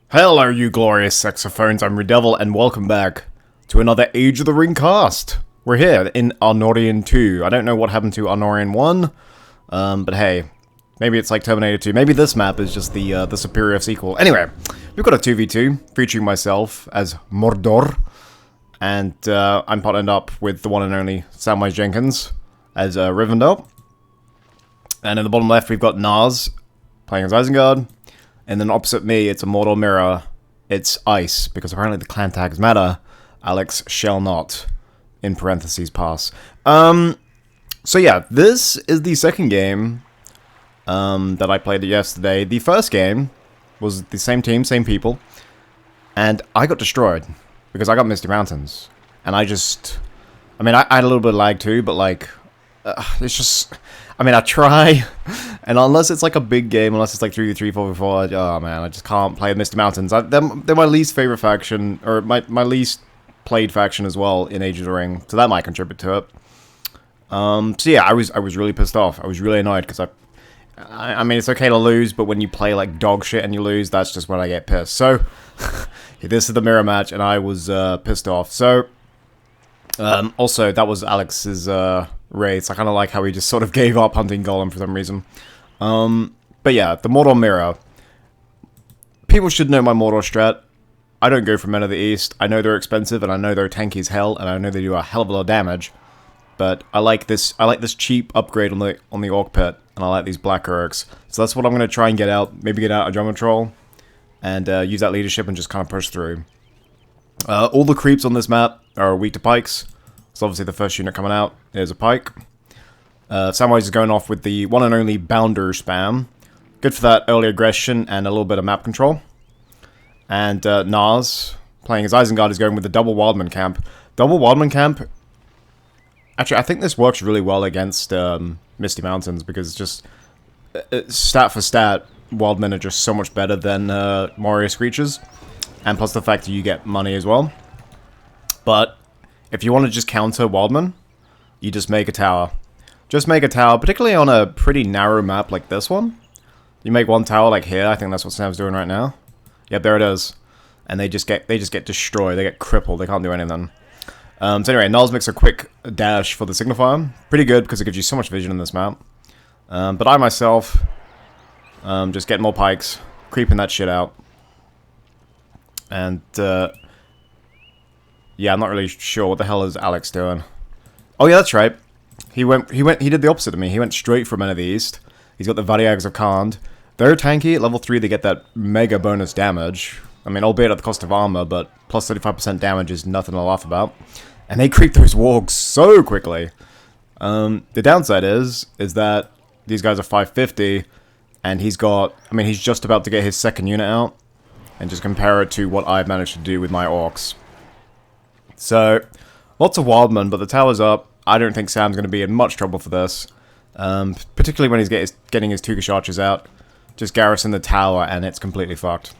Hello, you glorious saxophones, I'm RuudDevil, and welcome back to another Age of the Ring cast. We're here in Arnorian 2. I don't know what happened to Arnorian 1, but hey, maybe it's like Terminator 2. Maybe this map is just the superior sequel. Anyway, we've got a 2v2, featuring myself as Mordor, and I'm partnered up with the one and only Samwise Jenkins as Rivendell. And in the bottom left, we've got Nars playing as Isengard. And then opposite me, it's a Mordor mirror. It's Ice, because apparently the clan tags matter. Alex shall not, in parentheses, pass. So yeah, this is the second game that I played yesterday. The first game was the same team, same people. And I got destroyed, because I got Misty Mountains. And I mean, I had a little bit of lag too, but like, it's just... I mean, I try, and unless it's like a big game, unless it's like 3v3, 4v4, oh man, I just can't play Misty Mountains. They're my least favorite faction, or my least played faction as well in Age of the Ring, so that might contribute to it. So yeah, I was really pissed off. I was really annoyed, because I mean, it's okay to lose, but when you play like dog shit and you lose, that's just when I get pissed. So, this is the mirror match, and I was pissed off. So, also, that was Alex's race. I kind of like how he just sort of gave up hunting Golem for some reason. But yeah, the Mordor mirror. People should know my Mordor strat. I don't go for Men of the East. I know they're expensive, and I know they're tanky as hell, and I know they do a hell of a lot of damage. But I like this cheap upgrade on the Orc Pit, and I like these Black Urks. So that's what I'm going to try and get out. Maybe get out a Drum Patrol, and use that leadership and just kind of push through. All the creeps on this map are weak to pikes. So obviously the first unit coming out is a pike. Samwise is going off with the one and only Bounder spam. Good for that early aggression and a little bit of map control. And Nars, playing as Isengard, is going with the double Wildman camp. Double Wildman camp... Actually, I think this works really well against Misty Mountains, because just... stat for stat, Wildmen are just so much better than Warrior Screechers. And plus the fact that you get money as well. But... if you want to just counter Wildman, you just make a tower. Just make a tower, particularly on a pretty narrow map like this one. You make one tower like here. I think that's what Sam's doing right now. Yep, there it is. And they just get destroyed. They get crippled. They can't do anything. So anyway, Nars makes a quick dash for the Signifier. Pretty good, because it gives you so much vision in this map. But I myself, just get more pikes, creeping that shit out. And, yeah, I'm not really sure what the hell is Alex doing. Oh yeah, that's right. He did the opposite of me. He went straight for Men of the East. He's got the Variags of Khand. They're tanky. At level 3, they get that mega bonus damage. I mean, albeit at the cost of armor, but plus 35% damage is nothing to laugh about. And they creep those wargs so quickly. The downside is that these guys are 550, and he's got... I mean, he's just about to get his second unit out. And just compare it to what I've managed to do with my orcs. So, lots of Wildmen, but the tower's up. I don't think Sam's going to be in much trouble for this. Particularly when he's getting his Tukish archers out. Just garrison the tower, and it's completely fucked.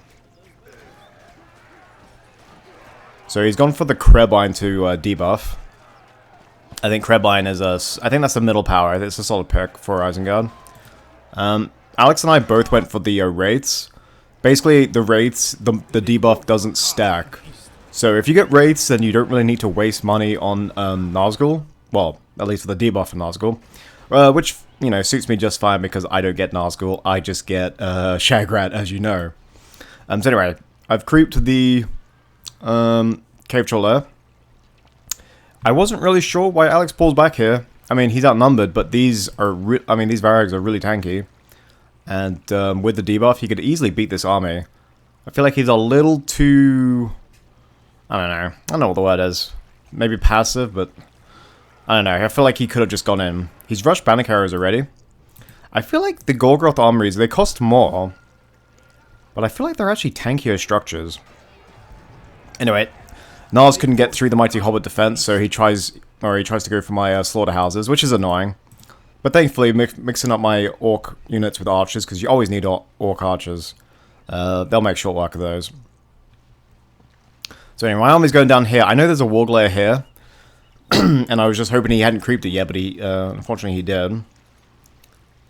So he's gone for the Krebine to debuff. I think Krebine is I think that's the middle power. It's a solid pick for Isengard. Alex and I both went for the Wraiths. Basically, the Wraiths, the debuff doesn't stack. So if you get Wraiths, then you don't really need to waste money on Nazgul. Well, at least for the debuff for Nazgul. Which, you know, suits me just fine, because I don't get Nazgul. I just get Shagrat, as you know. So anyway, I've creeped the Cave Troll. I wasn't really sure why Alex pulls back here. I mean, he's outnumbered, but these are... these Varyags are really tanky. And with the debuff, he could easily beat this army. I feel like he's a little too... I don't know what the word is. Maybe passive, but... I don't know. I feel like he could have just gone in. He's rushed banner carriers already. I feel like the Gorgoroth armories, they cost more. But I feel like they're actually tankier structures. Anyway, Nars couldn't get through the Mighty Hobbit defense, so he tries to go for my slaughterhouses, which is annoying. But thankfully, mixing up my orc units with archers, because you always need orc archers. They'll make short work of those. So anyway, my army's going down here. I know there's a Warglair here. And I was just hoping he hadn't creeped it yet, but unfortunately he did.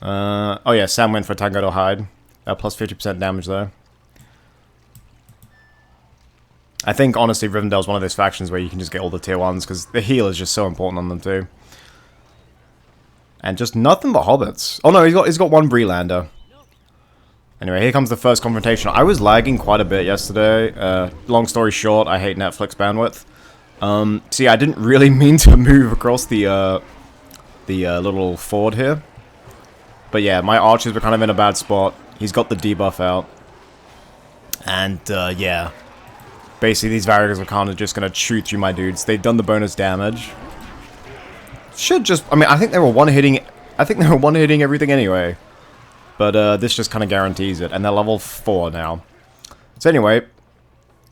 Oh yeah, Sam went for Tango to hide. Plus 50% damage there. I think, honestly, Rivendell's one of those factions where you can just get all the tier 1s, because the heal is just so important on them, too. And just nothing but hobbits. Oh, no, he's got one Breelander. Anyway, here comes the first confrontation. I was lagging quite a bit yesterday. Long story short, I hate Netflix bandwidth. See, I didn't really mean to move across the little ford here. But yeah, my archers were kind of in a bad spot. He's got the debuff out. And, yeah. Basically, these Varygors are kind of just going to chew through my dudes. They've done the bonus damage. Should just... I mean, I think they were one-hitting... I think they were one-hitting everything anyway. But, this just kind of guarantees it. And they're level 4 now. So anyway,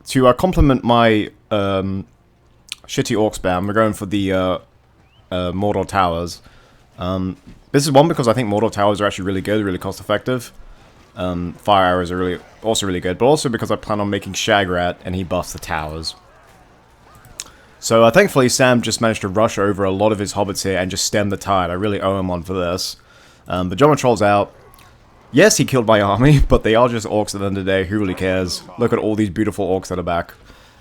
to complement my, shitty orc spam, we're going for the, Mordor towers. This is one because I think Mordor towers are actually really good, really cost-effective. Fire arrows are also really good, but also because I plan on making Shagrat, and he buffs the towers. So, thankfully, Sam just managed to rush over a lot of his hobbits here and just stem the tide. I really owe him one for this. But Drummer Troll's out. Yes, he killed my army, but they are just orcs at the end of the day. Who really cares? Look at all these beautiful orcs that are back.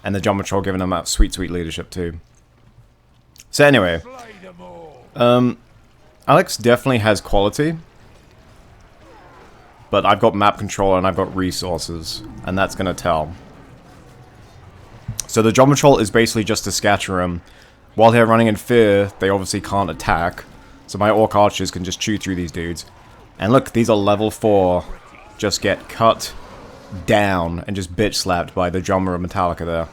And the Drummer Troll giving them that sweet, sweet leadership, too. So, anyway. Alex definitely has quality. But I've got map control and I've got resources. And that's going to tell. So the Drummer Troll is basically just a Scatterum. While they're running in fear, they obviously can't attack. So my Orc Archers can just chew through these dudes. And look, these are level 4. Just get cut down and just bitch slapped by the drummer of Metallica there.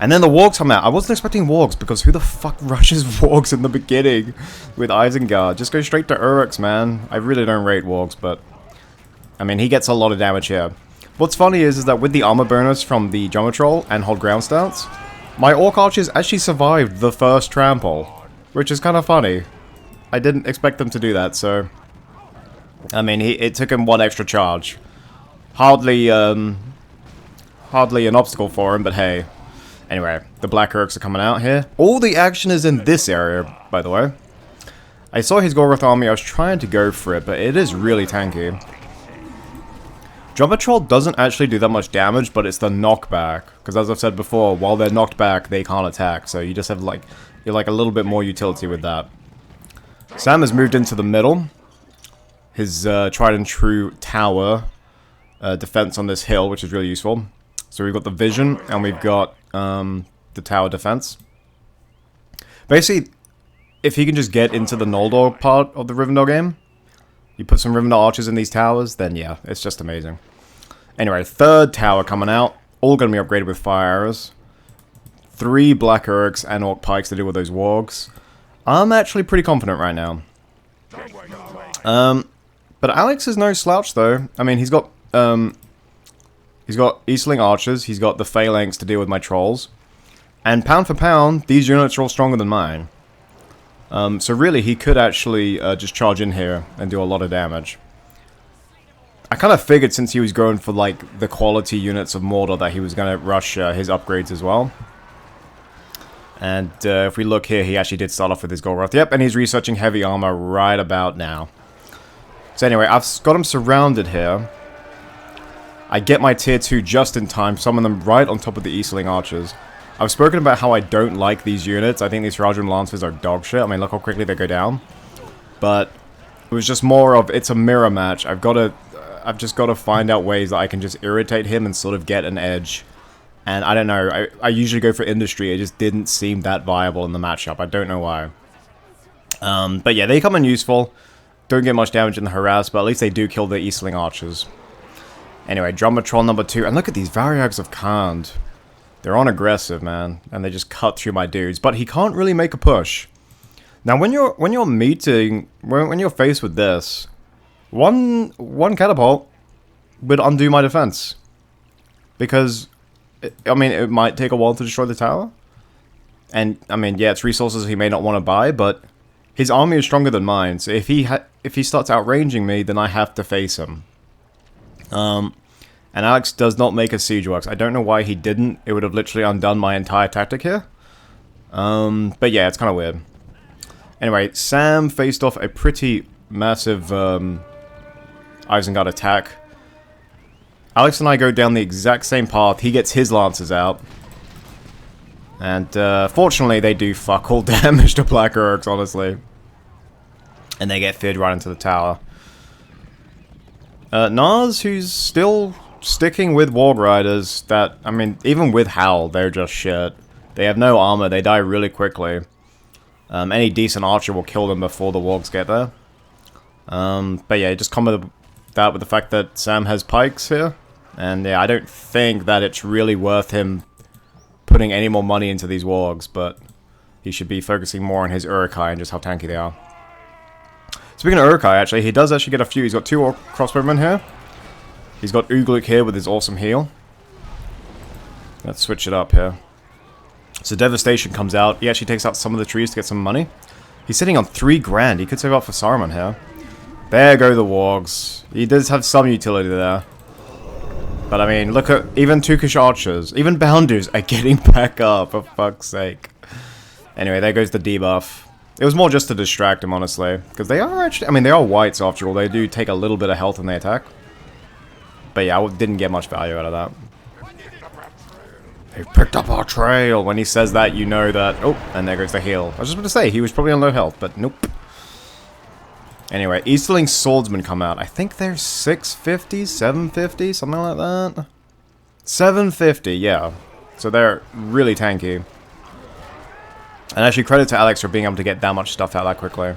And then the Wargs come out. I wasn't expecting Wargs because who the fuck rushes Wargs in the beginning with Isengard? Just go straight to Uruks, man. I really don't rate Wargs, but I mean, he gets a lot of damage here. What's funny is that with the armor bonus from the Drummer Troll and Hold Ground stance, my Orc Archers actually survived the first trample, which is kind of funny. I didn't expect them to do that, so I mean, it took him one extra charge. Hardly an obstacle for him, but hey. Anyway, the Black Uruks are coming out here. All the action is in this area, by the way. I saw his Golgoth army, I was trying to go for it, but it is really tanky. Drummer Troll doesn't actually do that much damage, but it's the knockback. Because as I've said before, while they're knocked back, they can't attack. So you just have you're like a little bit more utility with that. Sam has moved into the middle. His tried and true tower defense on this hill, which is really useful. So we've got the vision, and we've got the tower defense. Basically, if he can just get into the Noldor part of the Rivendell game, you put some Rivendell archers in these towers, then yeah, it's just amazing. Anyway, third tower coming out, all going to be upgraded with fire arrows. 3 Black Uruks and Orc Pikes to deal with those Wargs. I'm actually pretty confident right now. But Alex is no slouch though. I mean, he's got Eastling Archers, he's got the Phalanx to deal with my Trolls. And pound for pound, these units are all stronger than mine. So really, he could actually just charge in here and do a lot of damage. I kind of figured since he was going for like the quality units of Mordor that he was going to rush his upgrades as well. And if we look here, he actually did start off with his Golgoth. Yep, and he's researching heavy armor right about now. So anyway, I've got him surrounded here. I get my tier 2 just in time, summon them right on top of the Eastling Archers. I've spoken about how I don't like these units. I think these Rajam Lancers are dog shit. I mean, look how quickly they go down. But it was just more of, it's a mirror match. I've just got to find out ways that I can just irritate him and sort of get an edge. And I don't know, I usually go for industry. It just didn't seem that viable in the matchup. I don't know why. But yeah, they come in useful. Don't get much damage in the harass, but at least they do kill the Eastling Archers. Anyway, Drummer Troll number 2. And look at these Varyags of Khand. They're on aggressive, man. And they just cut through my dudes. But he can't really make a push. Now, when you're meeting, when you're faced with this, one catapult would undo my defense. Because, I mean, it might take a while to destroy the tower. And, I mean, yeah, it's resources he may not want to buy, but his army is stronger than mine. So if he starts outranging me, then I have to face him. And Alex does not make a siege works. I don't know why he didn't. It would have literally undone my entire tactic here. But yeah, it's kind of weird. Anyway, Sam faced off a pretty massive Isengard attack. Alex and I go down the exact same path. He gets his Lancers out. And fortunately, they do fuck all damage to Black Orcs, honestly. And they get feared right into the tower. Nars, who's still sticking with Warg Riders, that, I mean, even with Howl, they're just shit. They have no armor, they die really quickly. Any decent archer will kill them before the Wargs get there. But yeah, just combat that with the fact that Sam has pikes here. And yeah, I don't think that it's really worth him putting any more money into these Wargs, but he should be focusing more on his Urukai and just how tanky they are. Speaking of Urukai, actually, he does actually get a few. He's got 2 Orc crossbowmen here. He's got Ugluk here with his awesome heal. Let's switch it up here. So Devastation comes out. He actually takes out some of the trees to get some money. He's sitting on 3 grand. He could save up for Saruman here. There go the Wargs. He does have some utility there. But I mean, look at even Tukish archers, even Bounders are getting back up, for fuck's sake. Anyway, there goes the debuff. It was more just to distract him, honestly. Because they are actually, I mean, they are whites after all. They do take a little bit of health when they attack. But yeah, I didn't get much value out of that. They picked up our trail. When he says that, you know that... Oh, and there goes the heal. I was just going to say, he was probably on low health, but nope. Anyway, Easterling Swordsmen come out. I think they're 650, 750, something like that. 750, yeah. So they're really tanky. And actually, credit to Alex for being able to get that much stuff out that quickly.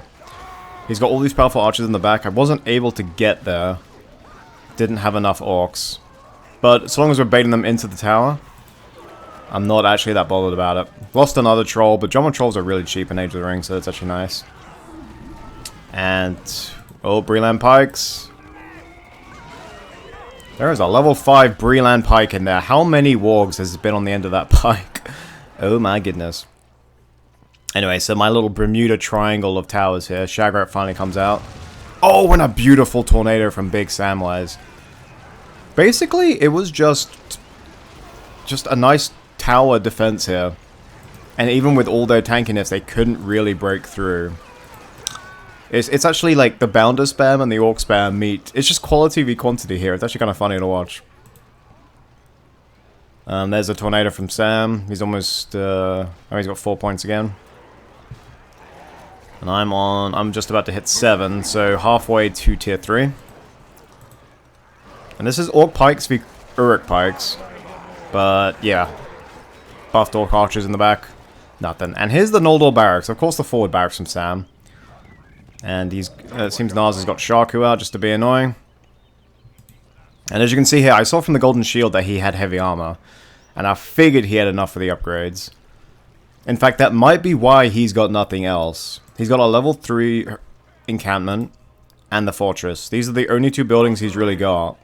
He's got all these powerful archers in the back. I wasn't able to get there. Didn't have enough orcs. But as long as we're baiting them into the tower, I'm not actually that bothered about it. Lost another troll, but Drummer Trolls are really cheap in Age of the Ring, so it's actually nice. And... oh, Breland Pikes. There is a level 5 Breland Pike in there. How many Wargs has been on the end of that pike? Oh my goodness. Anyway, so my little Bermuda Triangle of towers here. Shagrat finally comes out. Oh, and a beautiful tornado from Big Samwise. Basically, it was just a nice tower defense here. And even with all their tankiness, they couldn't really break through. It's actually like the Bounder spam and the Orc spam meet. It's just quality v quantity here. It's actually kind of funny to watch. There's a tornado from Sam. He's almost... oh, he's got 4 points again. And I'm just about to hit 7, so halfway to tier 3. And this is Orc Pikes v Uruk Pikes. But, yeah. Buffed Orc Archers in the back. Nothing. And here's the Noldor Barracks. Of course, the forward barracks from Sam. And he's, it seems Nars has got Sharku out just to be annoying. And as you can see here, I saw from the Golden Shield that he had heavy armor. And I figured he had enough for the upgrades. In fact, that might be why he's got nothing else. He's got a level 3 encampment and the fortress. These are the only 2 buildings he's really got.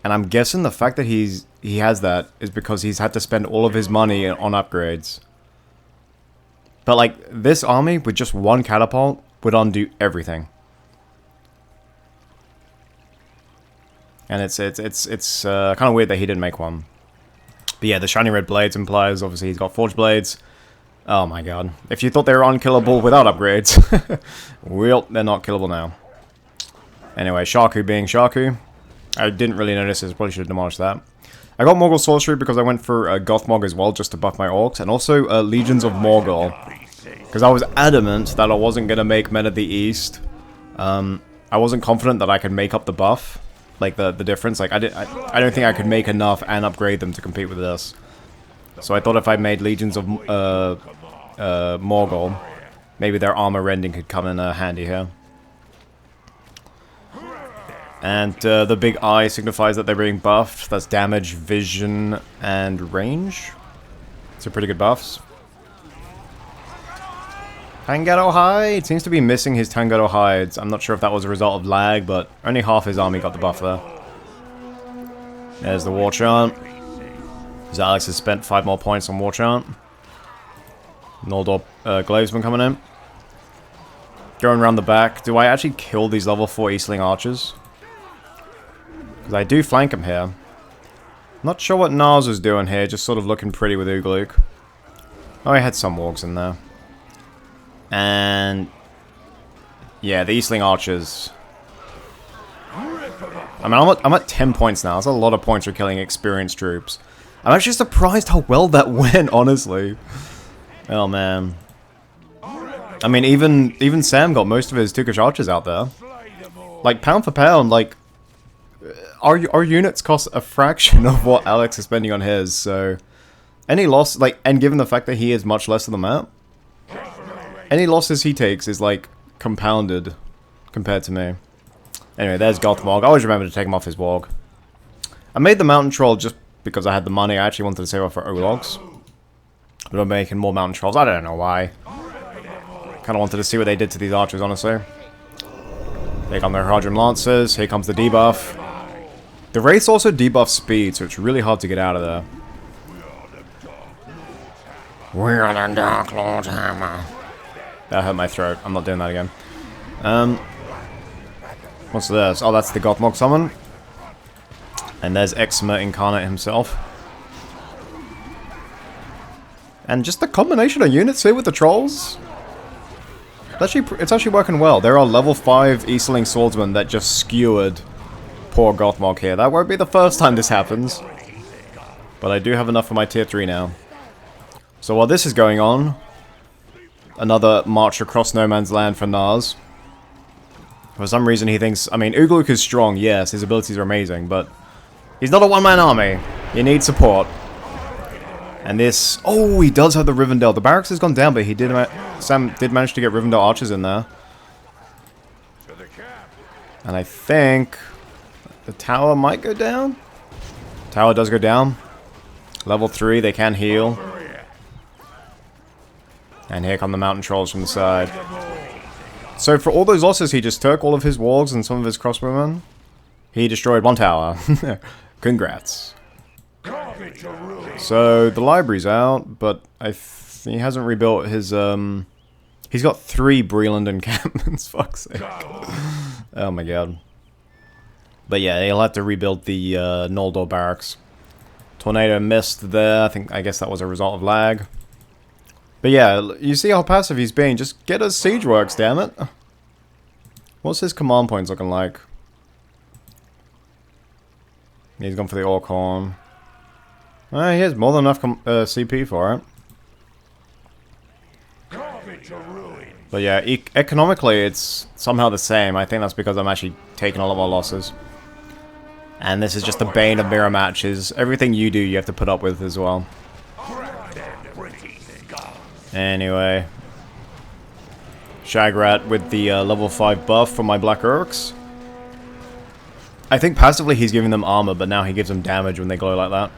And I'm guessing the fact that he has that is because he's had to spend all of his money on upgrades. But like, this army with just 1 catapult would undo everything. And it's kind of weird that he didn't make one. But yeah, the shiny red blades implies obviously he's got forged blades. Oh my god. If you thought they were unkillable without upgrades, well, they're not killable now. Anyway, Sharku being Sharku. I didn't really notice this, probably should have demolished that. I got Morgul Sorcery because I went for Gothmog as well, just to buff my orcs, and also Legions of Morgul. Because I was adamant that I wasn't going to make Men of the East. I wasn't confident that I could make up the buff. Like, the difference. Like, I don't think I could make enough and upgrade them to compete with this. So I thought if I made Legions of Morgul, maybe their armor rending could come in handy here. And the big eye signifies that they're being buffed. That's damage, vision, and range. So pretty good buffs. Tangato Hide seems to be missing his Tangato Hides. I'm not sure if that was a result of lag, but only half his army got the buff there. There's the War Chant. Because Alex has spent 5 more points on War Chant. Noldor Glavesman coming in. Going around the back. Do I actually kill these level 4 Eastling Archers? Because I do flank him here. Not sure what Nars is doing here, just sort of looking pretty with Ugluk. Oh, he had some Wargs in there. And... yeah, the Eastling Archers. I mean, I'm at 10 points now. That's a lot of points for killing experienced troops. I'm actually surprised how well that went, honestly. Oh, man. I mean, even Sam got most of his Tukish archers out there. Like, pound for pound, like... Our units cost a fraction of what Alex is spending on his, so... Any loss, like, and given the fact that he is much less of the map, any losses he takes is, like, compounded compared to me. Anyway, there's Gothmog. I always remember to take him off his walk. I made the Mountain Troll just because I had the money. I actually wanted to save up for Ologs. But I'm making more Mountain Trolls. I don't know why. Kind of wanted to see what they did to these archers, honestly. Here come their Haradrim Lancers. Here comes the debuff. The Wraiths also debuff speed, so it's really hard to get out of there. We are the Dark Lord's hammer. That hurt my throat. I'm not doing that again. What's this? Oh, that's the Gothmog summon. And there's Eczema Incarnate himself. And just the combination of units here with the trolls. It's actually working well. There are level 5 Easterling swordsmen that just skewered poor Gothmog here. That won't be the first time this happens. But I do have enough for my tier 3 now. So while this is going on, another march across no man's land for Nars. For some reason he thinks, I mean, Ugluk is strong, yes, his abilities are amazing, but he's not a one-man army. You need support. And this, oh, he does have the Rivendell. The barracks has gone down, but Sam did manage to get Rivendell archers in there. And I think the tower might go down. Tower does go down. Level 3, they can heal. And here come the Mountain Trolls from the side. So for all those losses he just took, all of his wargs and some of his crossbowmen, he destroyed one tower. Congrats. So the library's out, but he hasn't rebuilt his, he's got 3 Breland encampments, fuck's sake. Oh my god. But yeah, he'll have to rebuild the Noldor barracks. Tornado missed there, I guess that was a result of lag. But yeah, you see how passive he's being. Just get us siege works, damn it. What's his command points looking like? He's gone for the Orkhorn. He has more than enough CP for it. But yeah, economically it's somehow the same. I think that's because I'm actually taking a lot more losses. And this is just the bane of mirror matches. Everything you do, you have to put up with as well. Anyway. Shagrat with the level 5 buff for my Black Orcs. I think passively he's giving them armor, but now he gives them damage when they glow like that.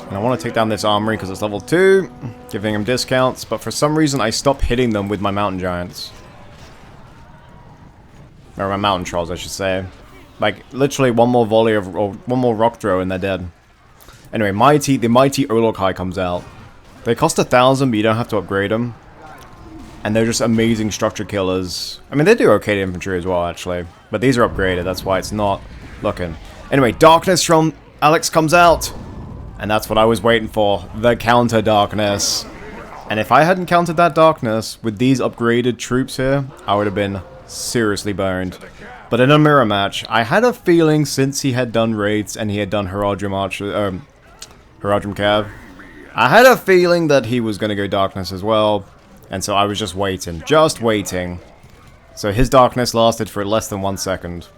And I want to take down this armory because it's level 2, giving him discounts, but for some reason I stopped hitting them with my Mountain Giants. Or my Mountain Trolls, I should say. Like, literally one more volley of, or one more rock throw and they're dead. Anyway, the mighty Olokai comes out. They cost 1,000, but you don't have to upgrade them. And they're just amazing structure killers. I mean, they do okay to infantry as well, actually. But these are upgraded, that's why it's not looking. Anyway, Darkness from Alex comes out. And that's what I was waiting for. The counter Darkness. And if I hadn't countered that Darkness with these upgraded troops here, I would have been seriously boned. But in a mirror match, I had a feeling since he had done raids and he had done Haradrim Cav, I had a feeling that he was going to go Darkness as well. And so I was just waiting. Just waiting. So his Darkness lasted for less than 1 second.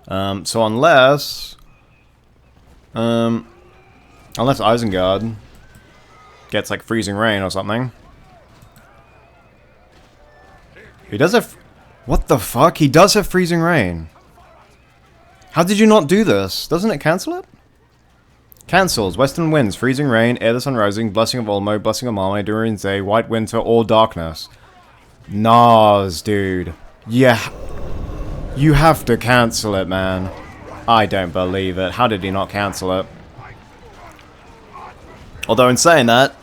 So unless Isengard gets like freezing rain or something. He does have... What the fuck? He does have freezing rain. How did you not do this? Doesn't it cancel it? Cancels. Western winds, freezing rain, air the sun rising, blessing of Olmo, blessing of Marmite, Durian Zay, white winter, or darkness. Nas, dude. Yeah. You have to cancel it, man. I don't believe it. How did he not cancel it? Although in saying that,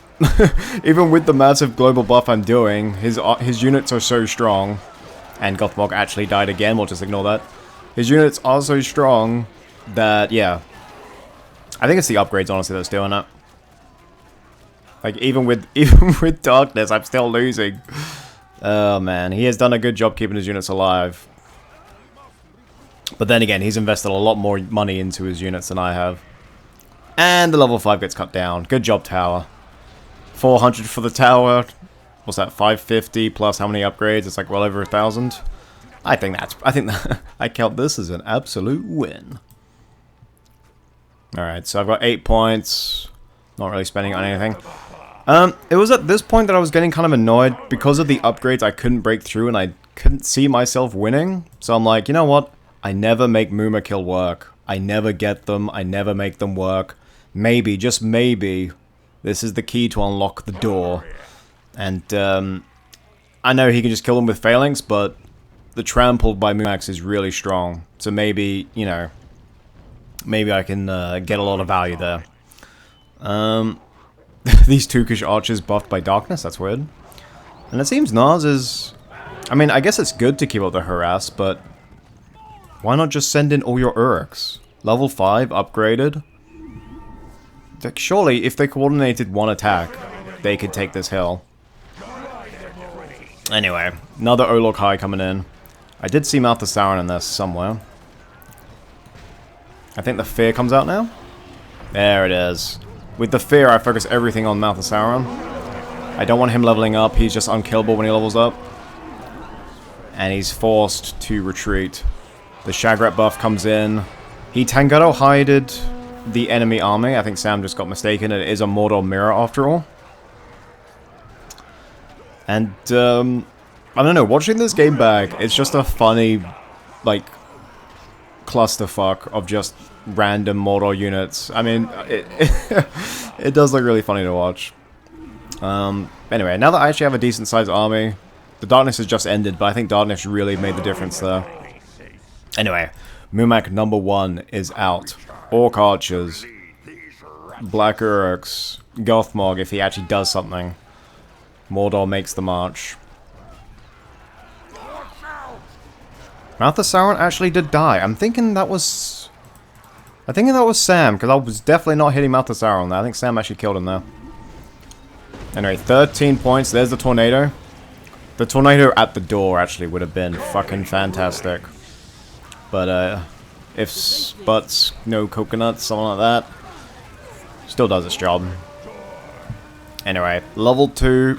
even with the massive global buff I'm doing, his units are so strong. And Gothmog actually died again, we'll just ignore that. His units are so strong that, yeah. I think it's the upgrades, honestly, that's doing it. Like, even with Darkness, I'm still losing. Oh, man. He has done a good job keeping his units alive. But then again, he's invested a lot more money into his units than I have. And the level 5 gets cut down. Good job, tower. 400 for the tower. What's that, 550 plus how many upgrades? It's like well over 1,000. I think that I count this as an absolute win. Alright, so I've got 8 points. Not really spending on anything. It was at this point that I was getting kind of annoyed. Because of the upgrades, I couldn't break through and I couldn't see myself winning. So I'm like, you know what? I never make Mûmakil work. I never get them. I never make them work. Maybe, just maybe, this is the key to unlock the door. And I know he can just kill them with phalanx, but the trampled by Mumak is really strong. So maybe, you know, maybe I can get a lot of value there. These Tukish archers buffed by darkness, that's weird. And it seems Nas is... I mean, I guess it's good to keep up the harass, but... why not just send in all your Uruks? Level 5, upgraded. Like, surely, if they coordinated one attack, they could take this hill. Anyway, another Olog High coming in. I did see Mouth of Sauron in this somewhere. I think the Fear comes out now? There it is. With the Fear, I focus everything on Mouth of Sauron. I don't want him leveling up, he's just unkillable when he levels up. And he's forced to retreat. The Shagrat buff comes in. He Tangato hided the enemy army. I think Sam just got mistaken. It is a Mordor mirror after all. And, I don't know, watching this game back, it's just a funny, like, clusterfuck of just random Mordor units. I mean, it does look really funny to watch. Anyway, now that I actually have a decent sized army, the darkness has just ended, but I think darkness really made the difference there. Anyway, Mumak number 1 is out. Orc archers, Black Uruks, Gothmog if he actually does something. Mordor makes the march. Mouth of Sauron actually did die. I'm thinking that was Sam, because I was definitely not hitting Mouth of Sauron there. I think Sam actually killed him there. Anyway, 13 points. There's the tornado. The tornado at the door actually would have been fucking fantastic. But, ifs, buts, no coconuts, something like that. Still does its job. Anyway, level 2.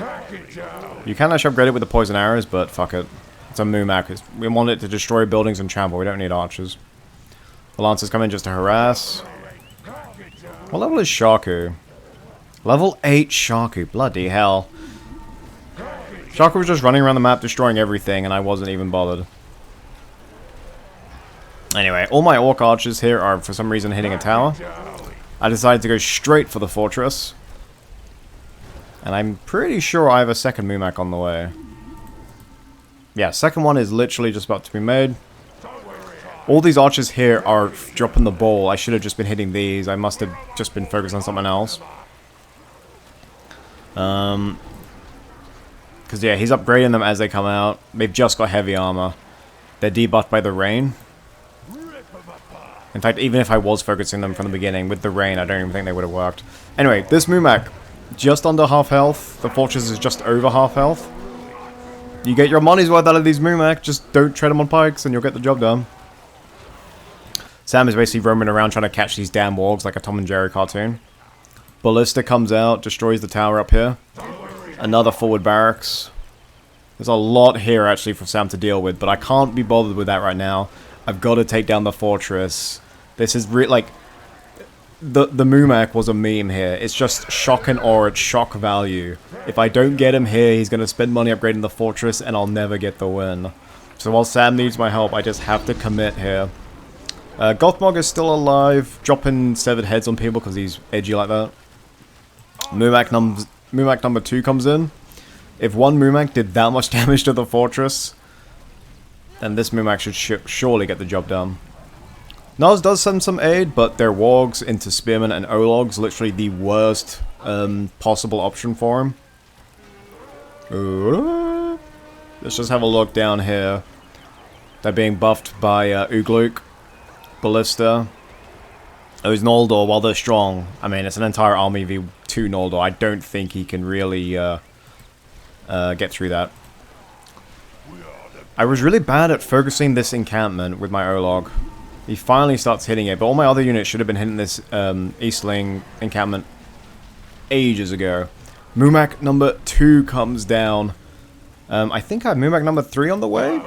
You can actually upgrade it with the poison arrows, but fuck it. It's a Mumak. We want it to destroy buildings and trample. We don't need archers. The Lancers come in just to harass. What level is Shaku? Level 8 Shaku. Bloody hell. Shaku was just running around the map destroying everything, and I wasn't even bothered. Anyway, all my Orc archers here are for some reason hitting a tower. I decided to go straight for the fortress. And I'm pretty sure I have a second Mumak on the way. Yeah, second one is literally just about to be made. All these archers here are dropping the ball. I should have just been hitting these. I must have just been focused on something else. Because yeah, he's upgrading them as they come out. They've just got heavy armor. They're debuffed by the rain. In fact, even if I was focusing them from the beginning, with the rain, I don't even think they would have worked. Anyway, this Mumak, just under half health. The fortress is just over half health. You get your money's worth out of these Mumak, just don't tread them on pikes and you'll get the job done. Sam is basically roaming around trying to catch these damn wargs like a Tom and Jerry cartoon. Ballista comes out, destroys the tower up here. Another forward barracks. There's a lot here actually for Sam to deal with, but I can't be bothered with that right now. I've got to take down the fortress. This is like... The Mumak was a meme here. It's just shock and awe, it's shock value. If I don't get him here, he's going to spend money upgrading the fortress and I'll never get the win. So while Sam needs my help, I just have to commit here. Gothmog is still alive, dropping severed heads on people because he's edgy like that. Mumak number 2 comes in. If one Mumak did that much damage to the fortress, then this Mumak should surely get the job done. Nas does send some aid, but their wargs into spearmen and ologs, literally the worst possible option for him. Let's just have a look down here. They're being buffed by Ugluk, Ballista. Those Noldor, while they're strong, I mean, it's an entire army v2 Noldor. I don't think he can really get through that. I was really bad at focusing this encampment with my Olog. He finally starts hitting it, but all my other units should have been hitting this Eastling encampment ages ago. Mumak number 2 comes down. I think I have Mumak number 3 on the way.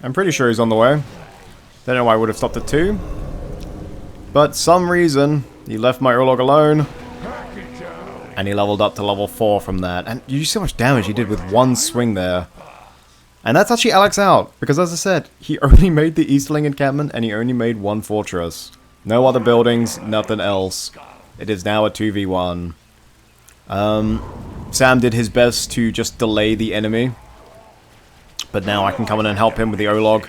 I'm pretty sure he's on the way. Don't know why I would have stopped at 2. But some reason, he left my Olog alone. And he leveled up to level 4 from that. And you see how much damage he did with one swing there. And that's actually Alex out. Because as I said, he only made the Eastling encampment and he only made one fortress. No other buildings, nothing else. It is now a 2v1. Sam did his best to just delay the enemy. But now I can come in and help him with the Olog.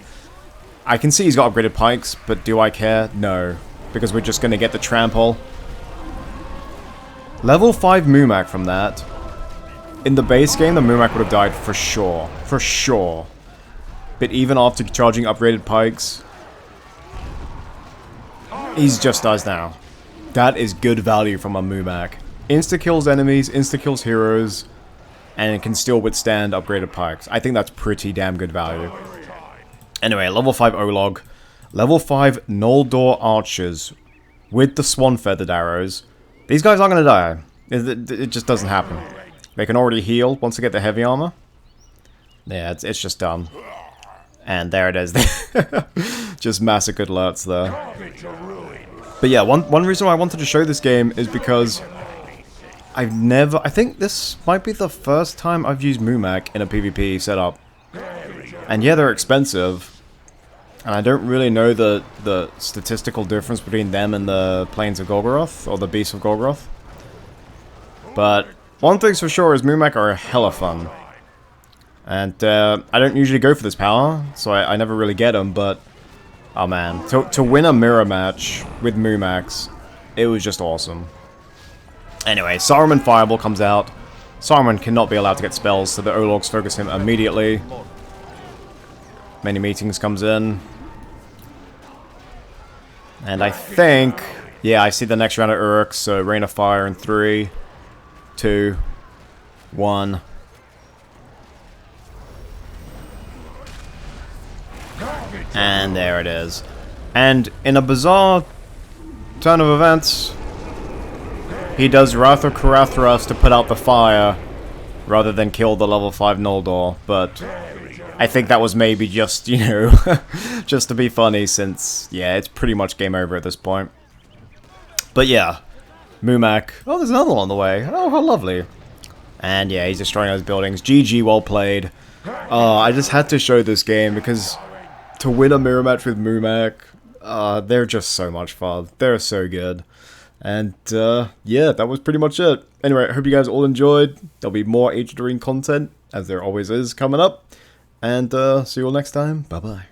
I can see he's got upgraded pikes, but do I care? No. Because we're just going to get the trample. Level 5 Mumak from that. In the base game, the Mumak would have died for sure. For sure. But even after charging upgraded pikes, he's just us now. That is good value from a Mumak. Insta-kills enemies, insta-kills heroes, and it can still withstand upgraded pikes. I think that's pretty damn good value. Anyway, level 5 Olog. Level 5 Noldor Archers with the Swan-Feathered Arrows. These guys aren't going to die. It just doesn't happen. They can already heal once they get the heavy armor. Yeah, it's just done. And there it is. Just massacred alerts there. But yeah, one reason why I wanted to show this game is because I think this might be the first time I've used Mumak in a PvP setup. And yeah, they're expensive. And I don't really know the statistical difference between them and the Plains of Golgoroth, or the Beasts of Golgoroth. But one thing's for sure is Mumak are hella fun. And I don't usually go for this power, so I never really get them, but oh man, to win a mirror match with Mumaks, it was just awesome. Anyway, Saruman Fireball comes out. Saruman cannot be allowed to get spells, so the Ologs focus him immediately. Many Meetings comes in. And I think, yeah, I see the next round of Uruk, so Rain of Fire in 3, 2, 1. And there it is. And in a bizarre turn of events, he does Wrath of Karathras to put out the fire, rather than kill the level 5 Noldor, but I think that was maybe just, you know, just to be funny, since, yeah, it's pretty much game over at this point. But yeah, Mumak. Oh, there's another one on the way. Oh, how lovely. And yeah, he's destroying those buildings. GG, well played. I just had to show this game, because to win a mirror match with Mumak, they're just so much fun. They're so good. And, yeah, that was pretty much it. Anyway, I hope you guys all enjoyed. There'll be more Age of the Ring content, as there always is, coming up. And, see you all next time. Bye-bye.